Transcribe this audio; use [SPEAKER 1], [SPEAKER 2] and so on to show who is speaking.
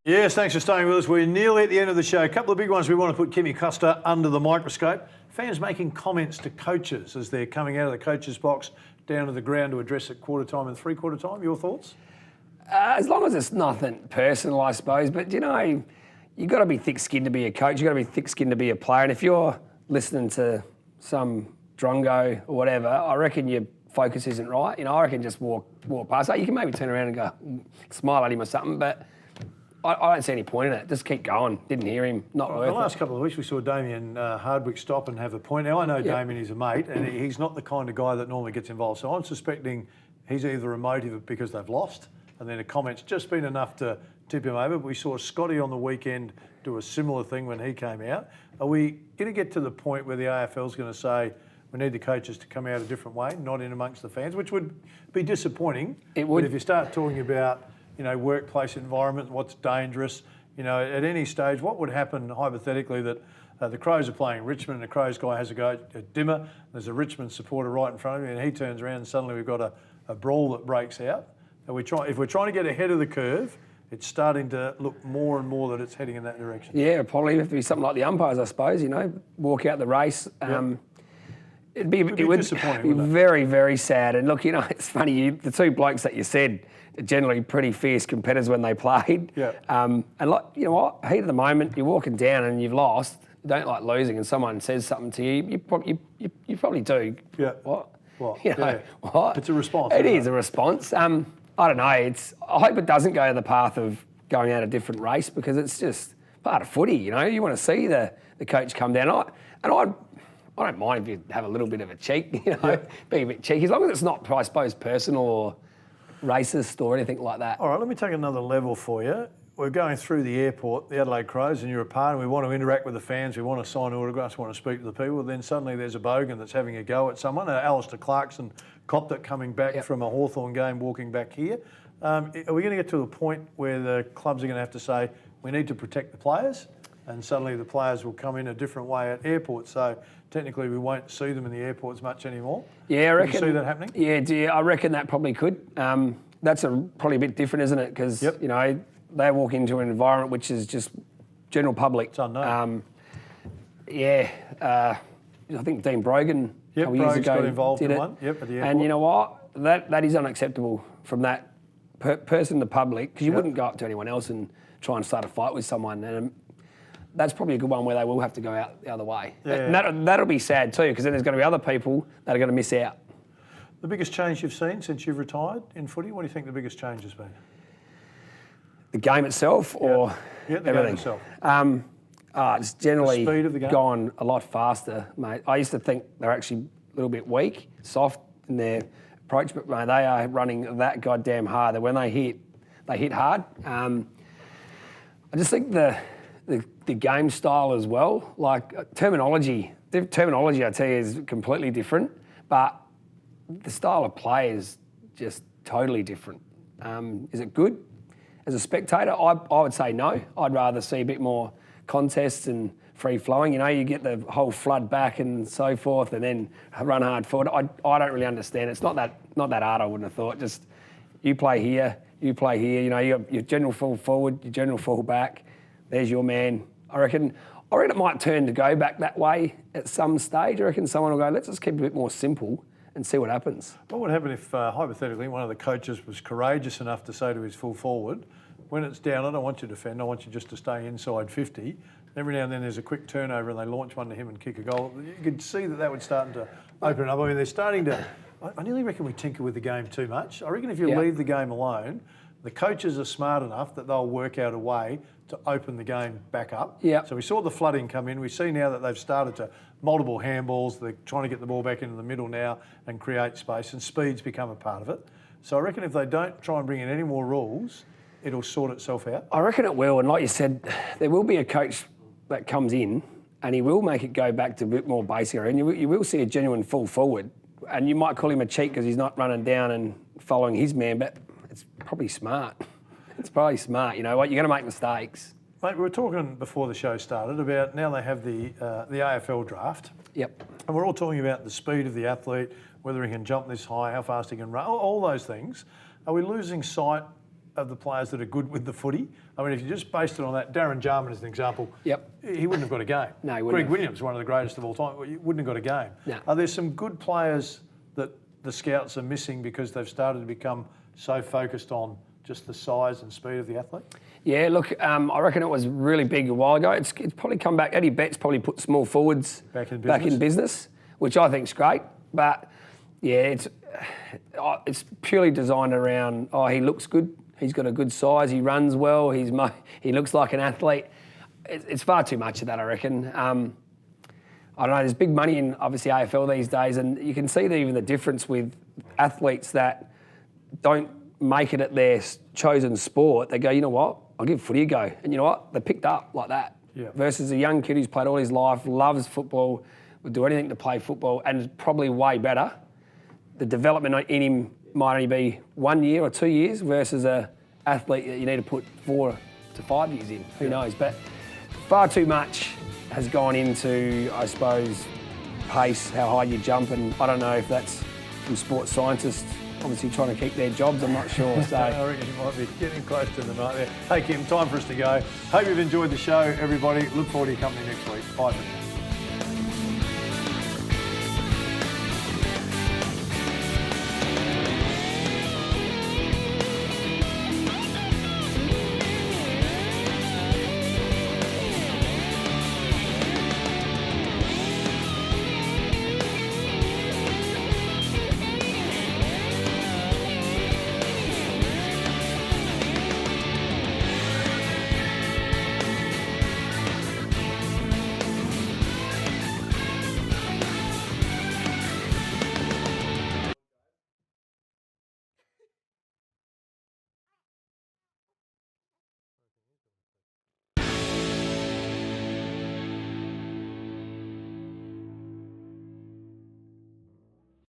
[SPEAKER 1] Yes, thanks for staying with us. We're nearly at the end of the show. A couple of big ones we want to put Kimmy Costa under the microscope. Fans making comments to coaches as they're coming out of the coach's box down to the ground to address at quarter time and three-quarter time. Your thoughts?
[SPEAKER 2] As long as it's nothing personal, I suppose. But, you know, you've got to be thick-skinned to be a coach. You've got to be thick-skinned to be a player. And if you're listening to some drongo or whatever, I reckon your focus isn't right. You know, I reckon just walk past. You can maybe turn around and go, smile at him or something, but I don't see any point in it. Just keep going. Didn't hear him. Not worth it.
[SPEAKER 1] The last couple of weeks we saw Damien Hardwick stop and have a point. Now, I know Damien is a mate and he's not the kind of guy that normally gets involved. So I'm suspecting he's either a motive because they've lost and then a comment's just been enough to tip him over. But we saw Scotty on the weekend do a similar thing when he came out. Are we going to get to the point where the AFL's going to say we need the coaches to come out a different way, not in amongst the fans, which would be disappointing?
[SPEAKER 2] It would.
[SPEAKER 1] But if you start talking about workplace environment, what's dangerous, at any stage, what would happen hypothetically that the Crows are playing Richmond and the Crows guy has a go at Dimmer, there's a Richmond supporter right in front of him and he turns around and suddenly we've got a brawl that breaks out. And if we're trying to get ahead of the curve, it's starting to look more and more that it's heading in that direction.
[SPEAKER 2] Yeah, probably have to be something like the umpires, I suppose, walk out the race. It would be
[SPEAKER 1] disappointing, wouldn't it?
[SPEAKER 2] Very, very sad. And look, it's funny, the two blokes that you said are generally pretty fierce competitors when they played.
[SPEAKER 1] Yeah.
[SPEAKER 2] And like, you know what, heat of the moment, you're walking down and you've lost, you don't like losing and someone says something to you, you probably do.
[SPEAKER 1] Yeah.
[SPEAKER 2] What?
[SPEAKER 1] Yeah.
[SPEAKER 2] What?
[SPEAKER 1] It's a response.
[SPEAKER 2] It is a response. I don't know, I hope it doesn't go the path of going out a different race because it's just part of footy, you want to see the coach come down. I don't mind if you have a little bit of a cheek, be a bit cheeky, as long as it's not, I suppose, personal or racist or anything like that.
[SPEAKER 1] All right, let me take another level for you. We're going through the airport, the Adelaide Crows, and you're a part, and we want to interact with the fans, we want to sign autographs, we want to speak to the people. Then suddenly there's a bogan that's having a go at someone. Alistair Clarkson copped it coming back from a Hawthorn game, walking back here. Are we going to get to the point where the clubs are going to have to say, we need to protect the players? And suddenly the players will come in a different way at airports. So technically we won't see them in the airports much anymore.
[SPEAKER 2] Yeah, I reckon.
[SPEAKER 1] Can you see that happening?
[SPEAKER 2] Yeah, I reckon that probably could. That's probably a bit different, isn't it? Because, they walk into an environment which is just general public.
[SPEAKER 1] It's unknown.
[SPEAKER 2] I think Dean Brogan a couple years ago
[SPEAKER 1] got involved
[SPEAKER 2] did
[SPEAKER 1] in
[SPEAKER 2] it.
[SPEAKER 1] one. Yep, at the airport.
[SPEAKER 2] And you know what? That is unacceptable from that person in the public because you wouldn't go up to anyone else and try and start a fight with someone. And that's probably a good one where they will have to go out the other way.
[SPEAKER 1] Yeah.
[SPEAKER 2] And that'll be sad too because then there's going to be other people that are going to miss out.
[SPEAKER 1] The biggest change you've seen since you've retired in footy, what do you think the biggest change has been?
[SPEAKER 2] The game itself or
[SPEAKER 1] the
[SPEAKER 2] everything?
[SPEAKER 1] Game itself.
[SPEAKER 2] It's generally
[SPEAKER 1] The speed of the game?
[SPEAKER 2] gone a lot faster, mate. I used to think they're actually a little bit weak, soft in their approach, but mate, they are running that goddamn hard. That when they hit hard. I just think the game style as well, like terminology I tell you is completely different, but the style of play is just totally different. Is it good? As a spectator, I would say no. I'd rather see a bit more contests and free flowing. You get the whole flood back and so forth, and then run hard forward. I don't really understand. It's not that hard. I wouldn't have thought. Just you play here. You got your general full forward, your general full back. There's your man. I reckon it might turn to go back that way at some stage. I reckon someone will go, let's just keep it a bit more simple and see what happens.
[SPEAKER 1] What would happen if, hypothetically, one of the coaches was courageous enough to say to his full forward, when it's down, I don't want you to defend, I want you just to stay inside 50. Every now and then there's a quick turnover and they launch one to him and kick a goal. You could see that would start to open up. I mean, they're starting to... I nearly reckon we tinker with the game too much. I reckon if you leave the game alone, the coaches are smart enough that they'll work out a way to open the game back up.
[SPEAKER 2] Yeah.
[SPEAKER 1] So we saw the flooding come in. We see now that they've started to multiple handballs. They're trying to get the ball back into the middle now and create space, and speed's become a part of it. So I reckon if they don't try and bring in any more rules, it'll sort itself out.
[SPEAKER 2] I reckon it will, and like you said, there will be a coach that comes in and he will make it go back to a bit more basic, and you will see a genuine full forward. And you might call him a cheat because he's not running down and following his man, but it's probably smart. It's probably smart. You know what? You're going to make mistakes.
[SPEAKER 1] Mate, we were talking before the show started about now they have the AFL draft.
[SPEAKER 2] Yep.
[SPEAKER 1] And we're all talking about the speed of the athlete, whether he can jump this high, how fast he can run, all those things. Are we losing sight of the players that are good with the footy? I mean, if you just based it on that, Darren Jarman is an example.
[SPEAKER 2] Yep.
[SPEAKER 1] He wouldn't have got a game.
[SPEAKER 2] No, he wouldn't
[SPEAKER 1] Greg
[SPEAKER 2] have.
[SPEAKER 1] Williams, one of the greatest of all time, he wouldn't have got a game.
[SPEAKER 2] No.
[SPEAKER 1] Are there some good players that the scouts are missing because they've started to become so focused on just the size and speed of the athlete?
[SPEAKER 2] Yeah, look, I reckon it was really big a while ago. It's probably come back. Eddie Betts probably put small forwards
[SPEAKER 1] Back in
[SPEAKER 2] business, which I think's great. But yeah, it's purely designed around, he looks good. He's got a good size. He runs well. He looks like an athlete. It's far too much of that, I reckon. I don't know. There's big money in obviously AFL these days, and you can see even the difference with athletes that don't make it at their chosen sport. They go, you know what? I'll give footy a go, and you know what? They're picked up like that.
[SPEAKER 1] Yeah.
[SPEAKER 2] Versus a young kid who's played all his life, loves football, would do anything to play football, and is probably way better. The development in him might only be 1 year or 2 years versus a athlete that you need to put 4 to 5 years in. Who knows? But far too much has gone into, I suppose, pace, how high you jump, and I don't know if that's from sports scientists obviously trying to keep their jobs. I'm not sure. So
[SPEAKER 1] I reckon you might be getting close to the night there. Hey, Kim, time for us to go. Hope you've enjoyed the show, everybody. Look forward to your company next week. Bye for now.